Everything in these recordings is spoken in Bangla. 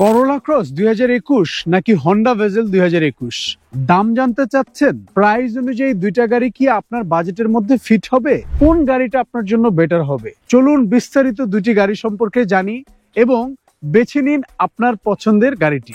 করোলা ক্রস 2021 নাকি হন্ডা ভেজেল 2021? দাম জানতে চাচ্ছেন? প্রাইস অনুযায়ী দুইটা গাড়ি কি আপনার বাজেটের মধ্যে ফিট হবে? কোন গাড়িটা আপনার জন্য বেটার হবে? চলুন বিস্তারিত দুটি গাড়ি সম্পর্কে জানি এবং বেছে নিন আপনার পছন্দের গাড়িটি।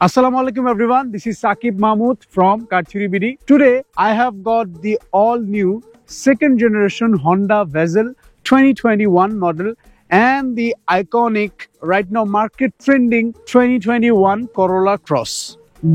Assalamu alaikum everyone, this is Saqib Mahmood from Karchuri BD. Today I have got the all new second generation Honda Vezel 2021 model and the iconic right now market trending 2021 Corolla Cross.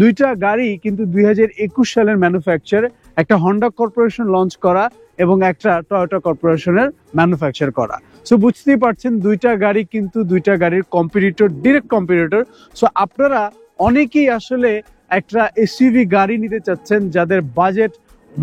দুইটা গাড়ি কিন্তু 2021 সালের ম্যানুফ্যাকচার, একটা হন্ডা কর্পোরেশন লঞ্চ করা এবং একটা টয়োটা কর্পোরেশনের ম্যানুফ্যাকচার করা। সো বুঝতেই পারছেন দুইটা গাড়ি কিন্তু দুইটা গাড়ির কম্পিটিটর, ডিরেক্ট কম্পিটিটর। সো আপনারা অনেকেই আসলে একটা এসইউভি গাড়ি নিতে চাচ্ছেন যাদের বাজেট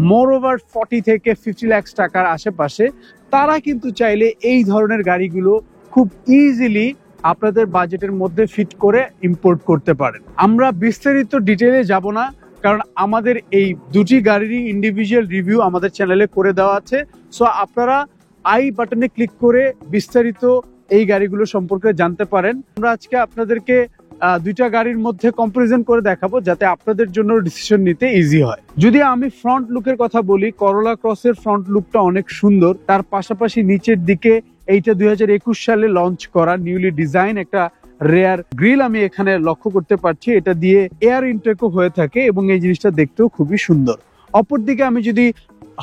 মোর ওভার 40 থেকে 50 লাখ টাকার আশেপাশে, তারা কিন্তু চাইলে এই ধরনের গাড়িগুলো খুব ইজিলি আপনাদের বাজেটের মধ্যে ফিট করে ইম্পোর্ট করতে পারেন। আমরা বিস্তারিত ডিটেইলে যাব না, কারণ আমাদের এই দুটি গাড়িরই ইন্ডিভিজুয়াল রিভিউ আমাদের চ্যানেলে করে দেওয়া আছে। সো আপনারা আই বাটনে ক্লিক করে বিস্তারিত এই গাড়িগুলো সম্পর্কে জানতে পারেন। আমরা আজকে আপনাদেরকে দুইটা গাড়ির মধ্যে কম্পারিজন করে দেখাবো যাতে আপনাদের জন্য ডিসিশন নিতে ইজি হয়। যদি আমি ফ্রন্ট লুকের কথা বলি, করোলা ক্রসের ফ্রন্ট লুকটা অনেক সুন্দর। তার পাশাপাশি নিচের দিকে এইটা 2021 সালে লঞ্চ করা নিউলি ডিজাইন একটা রেয়ার গ্রিল আমি এখানে লক্ষ্য করতে পারছি। এটা দিয়ে এয়ার ইনটেকও হয়ে থাকে এবং এই জিনিসটা দেখতেও খুবই সুন্দর। অপরদিকে আমি যদি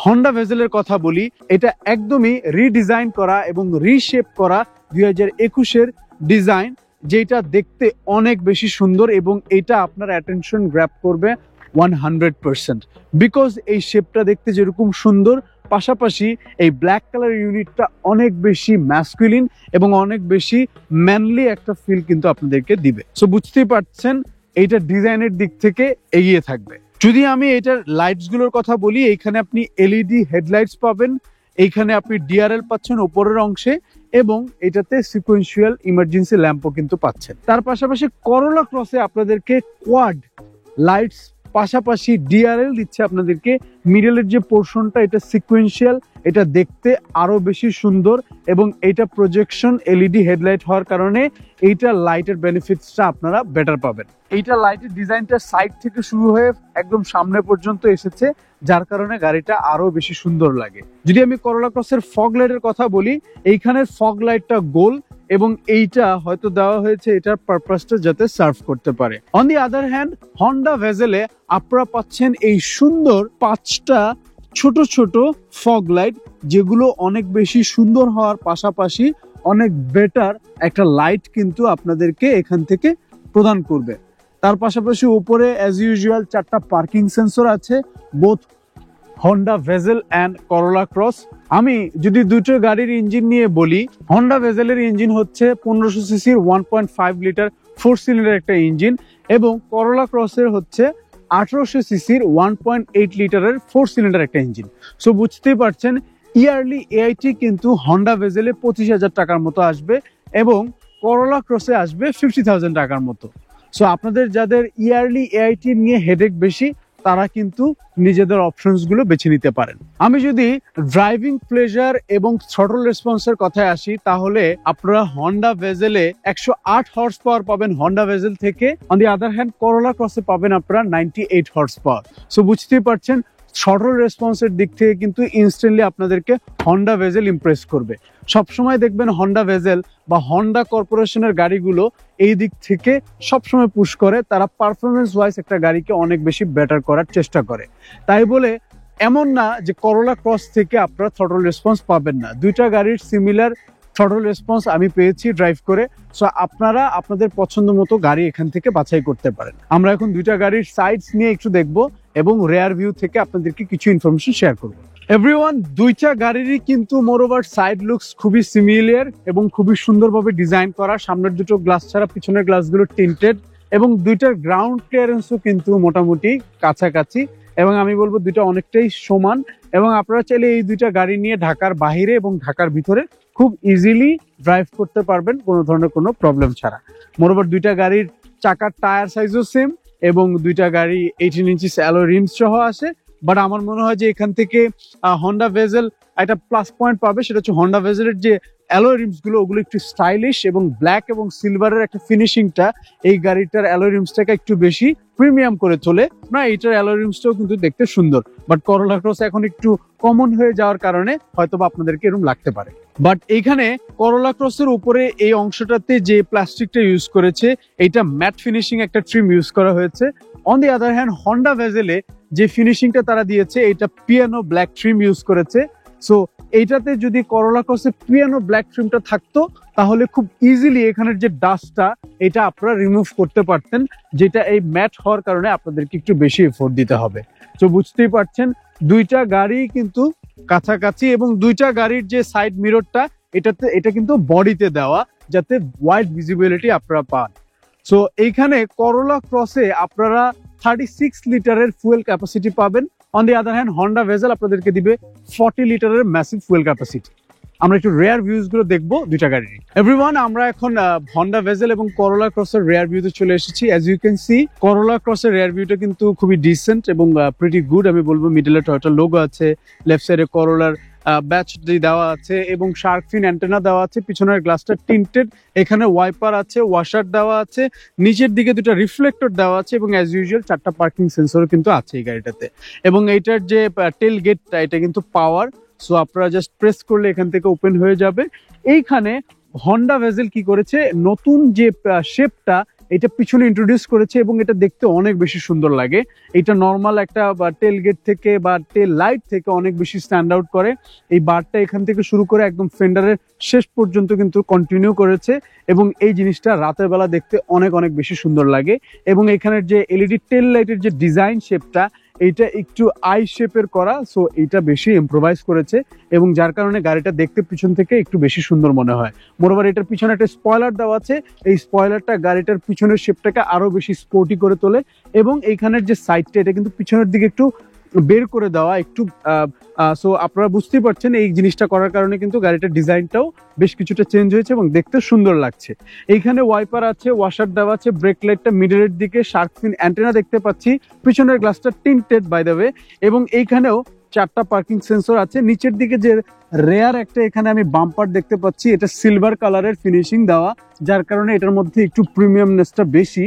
হন্ডা ভেজেলের কথা বলি, এটা একদমই রিডিজাইন করা এবং রিশেপ করা 2021-এর ডিজাইন, যেটা দেখতে অনেক বেশি সুন্দর এবং এটা আপনার অ্যাটেনশন গ্র্যাব করবে 100%। বিকজ এই শেপটা দেখতে যেরকম সুন্দর, পাশাপাশি এই ব্ল্যাক কালার ইউনিটটা অনেক বেশি ম্যাসকুলিন এবং অনেক বেশি ম্যানলি একটা ফিল কিন্তু আপনাদেরকে দিবে। সো বুঝতেই পারছেন এইটা ডিজাইনের দিক থেকে এগিয়ে থাকবে। যদি আমি এটার লাইটস গুলোর কথা বলি, এইখানে আপনি এলইডি হেডলাইটস পাবেন, এইখানে আপনি ডিআরএল পাচ্ছেন উপরের অংশে এবং এটাতে সিকোয়েন্সিয়াল ইমার্জেন্সি ল্যাম্পও কিন্তু পাচ্ছেন। তার পাশাপাশি করোলা ক্রসে আপনাদেরকে কোয়াড লাইটস পাশাপাশি ডিআরএল দিচ্ছে আপনাদেরকে। মিডলের যে পোর্শনটা এটা সিকোয়েন্সিয়াল, এটা দেখতে আরো বেশি সুন্দর এবং এটা প্রজেকশন এলইডি হেডলাইট হওয়ার কারণে এইটা লাইটের বেনিফিটসটা আপনারা বেটার পাবেন। এইটা লাইটের ডিজাইনটা সাইড থেকে শুরু হয়ে একদম সামনে পর্যন্ত এসেছে, যার কারণে গাড়িটা আরো বেশি সুন্দর লাগে। যদি আমি করোলা ক্রসের ফগ লাইটের কথা বলি, এইখানের ফগ লাইটটা গোল এবং এইটা হয়তো দেওয়া হয়েছে এটার পারপাসটা যাতে সার্ভ করতে পারে। On the other hand Honda ভেজেলে আপনারা পাচ্ছেন এই সুন্দর 5টা ছোট ছোট ফগ লাইট, যেগুলো অনেক বেশি সুন্দর হওয়ার পাশাপাশি অনেক বেটার একটা লাইট কিন্তু আপনাদেরকে এখান থেকে প্রদান করবে। তার পাশাপাশি উপরে অ্যাজ ইউজুয়াল 4টা পার্কিং সেন্সর আছে, both Honda bezel and Corolla cross. আমি যদি দুটো গাড়ির ইঞ্জিন নিয়ে বলি, হন্ডা ভেজেলের ইঞ্জিন হচ্ছে 1500 সিসির 1.5 লিটার 4 সিলিন্ডার একটা ইঞ্জিন এবং করোলা ক্রসের হচ্ছে 1800 সিসির 1.8 লিটারের 4 সিলিন্ডার একটা ইঞ্জিন। সো বুঝতেই পারছেন ইয়ারলি এআইটি কিন্তু হন্ডা ভেজেলে 25,000 টাকার মতো আসবে এবং করোলা ক্রসে আসবে 50,000 টাকার মতো। সো আপনাদের যাদের ইয়ারলি এআইটি নিয়ে হেডেক বেশি, তারা কিন্তু নিজেদের অপশনস গুলো বেছে নিতে পারেন। আমি যদি ড্রাইভিং প্লেজার এবং থ্রটল রেসপন্সের কথায় আসি, তাহলে আপনারা হন্ডা ভেজেলে 108 হর্স পাওয়ার পাবেন হন্ডা ভেজেল থেকে। অন দি আদার হ্যান্ড করোলা ক্রসে পাবেন আপনারা 98 হর্স পাওয়ার। সো বুঝতেই পারছেন থ্রটল রেসপন্সের দিক থেকে কিন্তু ইনস্ট্যান্টলি আপনাদেরকে হন্ডা ভেজেল ইমপ্রেস করবে। সবসময় দেখবেন হন্ডা ভেজেল বা হন্ডা কর্পোরেশনের গাড়িগুলো এই দিক থেকে সবসময় পুশ করে, তারা পারফরমেন্স ওয়াইজ একটা গাড়িকে অনেক বেশি বেটার করার চেষ্টা করে। তাই বলে এমন না যে করোলা ক্রস থেকে আপনারা থ্রটল রেসপন্স পাবেন না, দুইটা গাড়ির সিমিলার থ্রটল রেসপন্স আমি পেয়েছি ড্রাইভ করে। সো আপনারা আপনাদের পছন্দ মতো গাড়ি এখান থেকে বাছাই করতে পারেন। আমরা এখন দুইটা গাড়ির সাইডস নিয়ে একটু দেখবো এবং রেয়ার ভিউ থেকে আপনাদেরকে কিছু ইনফরমেশন শেয়ার করব। এভরিওয়ান, দুইটা গাড়িরই কিন্তু মোরওভার সাইড লুকস খুবই সিমিলার এবং খুবই সুন্দরভাবে ডিজাইন করা। সামনের দুটো গ্লাস ছাড়া পিছনের গ্লাসগুলো টিন্টেড এবং দুইটার গ্রাউন্ড ক্লিয়ারেন্সও কিন্তু মোটামুটি কাছাকাছি এবং আমি বলবো দুইটা অনেকটাই সমান। এবং আপনারা চাইলে এই দুইটা গাড়ি নিয়ে ঢাকার বাহিরে এবং ঢাকার ভিতরে খুব ইজিলি ড্রাইভ করতে পারবেন কোনো ধরনের কোনো প্রবলেম ছাড়া। মোরওভার দুইটা গাড়ির চাকার টায়ার সাইজও সেম এবং দুইটা গাড়ি 18 ইঞ্চিস অ্যালয় রিমস সহ আসে। বাট আমার মনে হয় যে এখান থেকে হন্ডা ভেজেল একটা প্লাস পয়েন্ট পাবে, সেটা হচ্ছে হন্ডা ভেজেলের যে অ্যালয় রিমস গুলো ওগুলো একটু স্টাইলিশ এবং ব্ল্যাক এবং সিলভারের একটা ফিনিশিংটা এই গাড়িটার অ্যালয় রিমসটাকে একটু বেশি প্রিমিয়াম করে তোলে। না, এটার অ্যালয় রিমসটাও কিন্তু দেখতে সুন্দর, বাট করোলা ক্রস এখন একটু কমন হয়ে যাওয়ার কারণে হয়তোবা আপনাদেরকে এরকম লাগতে পারে। বাট এইখানে করোলা ক্রসের উপরে এই অংশটাতে যে প্লাস্টিকটা ইউজ করেছে এটা ম্যাট ফিনিশিং একটা ট্রিম ইউজ করা হয়েছে। On the other hand Honda ভেজেলে যে ফিনিশিংটা তারা দিয়েছে এটা পিয়ানো ব্ল্যাক ট্রিম ইউজ করেছে। সো এইটাতে যদি করোলা ক্রসে পিয়ানো ব্ল্যাক ট্রিমটা থাকতো তাহলে খুব ইজিলি এখানের যে ডাস্টটা এটা আপনারা রিমুভ করতে পারতেন, যেটা এই ম্যাট হওয়ার কারণে আপনাদেরকে একটু বেশি এফোর্ট দিতে হবে। তো বুঝতেই পারছেন দুইটা গাড়ি কিন্তু কাছাকাছি এবং দুইটা গাড়ির যে সাইড মিররটা এটা কিন্তু বডিতে দেওয়া যাতে ওয়াইড ভিজিবিলিটি আপনারা পান। সো এইখানে করোলা ক্রসে আপনারা 36 লিটারের ফুয়েল ক্যাপাসিটি পাবেন। On the other hand Honda bezel আপনাদেরকে দিবে 40 লিটারের ম্যাসিভ ফুয়েল ক্যাপাসিটি। আমরা একটু রেয়ার ভিউজ গুলো দেখবো দুইটা গাড়ির। এভরিওয়ান, আমরা এখন হন্ডা ভেজেল এবং করোলা ক্রসের রেয়ার ভিউতে চলে এসেছি। As you can see Corolla ক্রসের রেয়ার ভিউটা কিন্তু খুবই ডিসেন্ট এবং প্রিটি গুড। আমি বলবো মিডলে টয়োটা লোগো আছে, লেফট সাইডে করোলার ব্যাচ দেওয়া আছে এবং শার্ক ফিন অ্যান্টেনা দেওয়া আছে, পিছনের গ্লাসটা টিন্টেড, এখানে ওয়াইপার আছে, ওয়াশার দেওয়া আছে, নিচের দিকে দুটো রিফ্লেক্টর দেওয়া আছে এবং অ্যাজ ইউজুয়াল 4টা পার্কিং সেন্সরও কিন্তু আছে এই গাড়িটাতে। এবং এইটার যে টেল গেটটা এটা কিন্তু পাওয়ার, সো আপনারা জাস্ট প্রেস করলে এখান থেকে ওপেন হয়ে যাবে। এইখানে হন্ডা ভেজেল কি করেছে, নতুন যে শেপটা এটা পিছনে ইন্ট্রোডিউস করেছে এবং এটা দেখতে অনেক বেশি সুন্দর লাগে। এটা নর্মাল একটা টেল গেট থেকে বা টেল লাইট থেকে অনেক বেশি স্ট্যান্ড আউট করে। এই বারটা এখান থেকে শুরু করে একদম ফেন্ডারের শেষ পর্যন্ত কিন্তু কন্টিনিউ করেছে এবং এই জিনিসটা রাতের বেলা দেখতে অনেক অনেক বেশি সুন্দর লাগে। এবং এখানের যে এলইডি টেল লাইটের যে ডিজাইন শেপটা এইটা একটু আই শেপের করা, সো এইটা বেশি ইম্প্রোভাইজ করেছে এবং যার কারণে গাড়িটা দেখতে পিছন থেকে একটু বেশি সুন্দর মনে হয়। মোরওভার এটার পিছনে একটা স্পয়লার দেওয়া আছে, এই স্পয়লারটা গাড়িটার পিছনের শেপটাকে আরো বেশি স্পোর্টি করে তোলে এবং এইখানের যে সাইডটা এটা কিন্তু পিছনের দিকে একটু বের করে দেওয়া একটু। সো আপনারা বুঝতেই পারছেন এই জিনিসটা করার কারণে কিন্তু গাড়িটার ডিজাইনটাও বেশ কিছুটা চেঞ্জ হয়েছে এবং দেখতে সুন্দর লাগছে। এইখানে ওয়াইপার আছে, ওয়াশার দেওয়া আছে, ব্রেক লাইটটা মিডলের দিকে, শার্ক ফিন অ্যান্টেনা দেখতে পাচ্ছি, পিছনের গ্লাসটা টিন্টেড বাই দ্য ওয়ে এবং এইখানেও 4টা পার্কিং সেন্সর আছে। নিচের দিকে যে রেয়ার একটা এখানে আমি বাম্পার দেখতে পাচ্ছি, এটা সিলভার কালারের ফিনিশিং দেওয়া, যার কারণে এটার মধ্যে একটু প্রিমিয়ামনেসটা বেশি।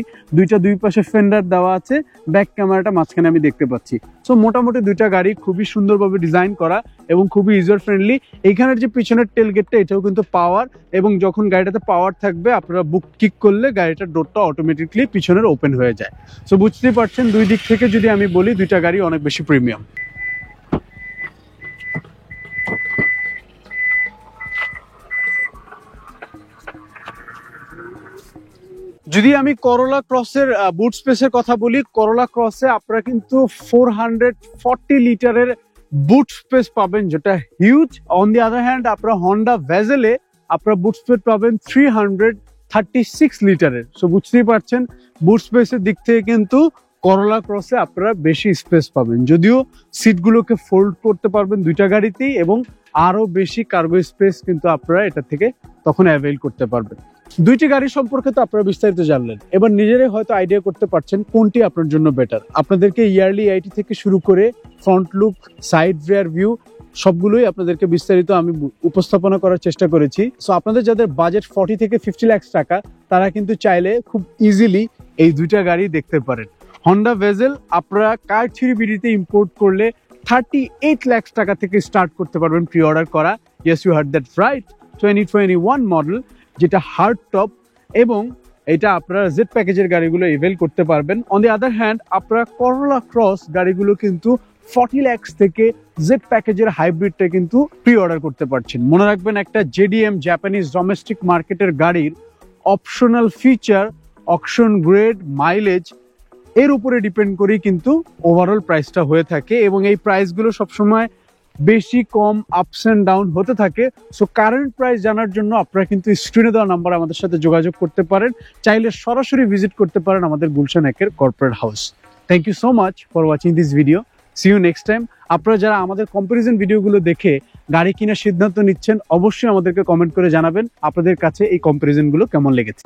দুই পাশে ফেন্ডার দেওয়া আছে, ব্যাক ক্যামেরাটা মাঝখানে আমি দেখতে পাচ্ছি। সো মোটামুটি দুইটা গাড়ি খুবই সুন্দরভাবে ডিজাইন করা এবং খুবই ইউজার ফ্রেন্ডলি। এইখানের যে পিছনের টেল গেটটা এটাও কিন্তু পাওয়ার এবং যখন গাড়িটাতে পাওয়ার থাকবে আপনারা বুক কিক করলে গাড়িটার ডোরটা অটোমেটিকলি পিছনের ওপেন হয়ে যায়। সো বুঝতেই পারছেন দুই দিক থেকে যদি আমি বলি দুইটা গাড়ি অনেক বেশি প্রিমিয়াম। যদি আমি করোলা ক্রসের বুট স্পেসের কথা বলি, করোলা ক্রসে আপনারা কিন্তু 440 লিটারের বুট স্পেস পাবেন, যেটা huge. On the other hand আপনারা হন্ডা ভেজেলে আপনারা বুট স্পেস পাবেন 336 লিটারের। সো বুঝতেই পারছেন বুট স্পেসের দিক থেকে কিন্তু করোলা ক্রসে আপনারা বেশি স্পেস পাবেন, যদিও সিটগুলোকে ফোল্ড করতে পারবেন দুইটা গাড়িতেই এবং আরো বেশি কার্গো স্পেস কিন্তু আপনারা এটা থেকে তখন অ্যাভেল করতে পারবেন। দুইটি গাড়ি সম্পর্কে তো আপনারা বিস্তারিত জানলেন, এবার নিজেরাই হয়তো আইডিয়া করতে পারছেন কোনটি আপনার জন্য বেটার। আপনাদেরকে ইয়ারলি আইটি থেকে শুরু করে front look, side rear view সবগুলোই আপনাদেরকে বিস্তারিত আমি উপস্থাপনা করার চেষ্টা করেছি। সো আপনাদের যাদের বাজেট 40 থেকে 50 লাখ টাকা তারা কিন্তু চাইলে খুব ইজিলি এই দুইটা গাড়ি দেখতে পারেন। হন্ডা ভেজেল আপনারা কার থ্রি বিডিতে ইম্পোর্ট করলে 38 লাখ টাকা থেকে স্টার্ট করতে পারবেন প্রি অর্ডার করা। Yes, you heard that right, 2021 model, যেটা হার্ড টপ এবং এটা আপনারা জেড প্যাকেজের গাড়িগুলো এভেল করতে পারবেন। অন দি আদার হ্যান্ড আপনারা করোলা ক্রস গাড়িগুলো কিন্তু 40 লাখ থেকে জেড প্যাকেজের হাইব্রিডটা কিন্তু প্রি অর্ডার করতে পারছেন। মনে রাখবেন একটা জেডিএম জাপানিজ ডোমেস্টিক মার্কেটের গাড়ির optional feature, auction grade, mileage এর উপরে ডিপেন্ড করেই কিন্তু ওভারঅল প্রাইসটা হয়ে থাকে, এবং এই প্রাইসগুলো সবসময় বেশি কম আপস অ্যান্ড ডাউন হতে থাকে। সো কারেন্ট প্রাইস জানার জন্য আপনারা কিন্তু স্ক্রিনে দেওয়া নাম্বার আমাদের সাথে যোগাযোগ করতে পারেন, চাইলে সরাসরি ভিজিট করতে পারেন আমাদের গুলশান একের corporate house. Thank you so much for watching this video. See you next time. আপনারা যারা আমাদের কম্পারিজন ভিডিওগুলো দেখে গাড়ি কেনার সিদ্ধান্ত নিচ্ছেন, অবশ্যই আমাদেরকে কমেন্ট করে জানাবেন আপনাদের কাছে এই কম্পারিজনগুলো কেমন লেগেছে।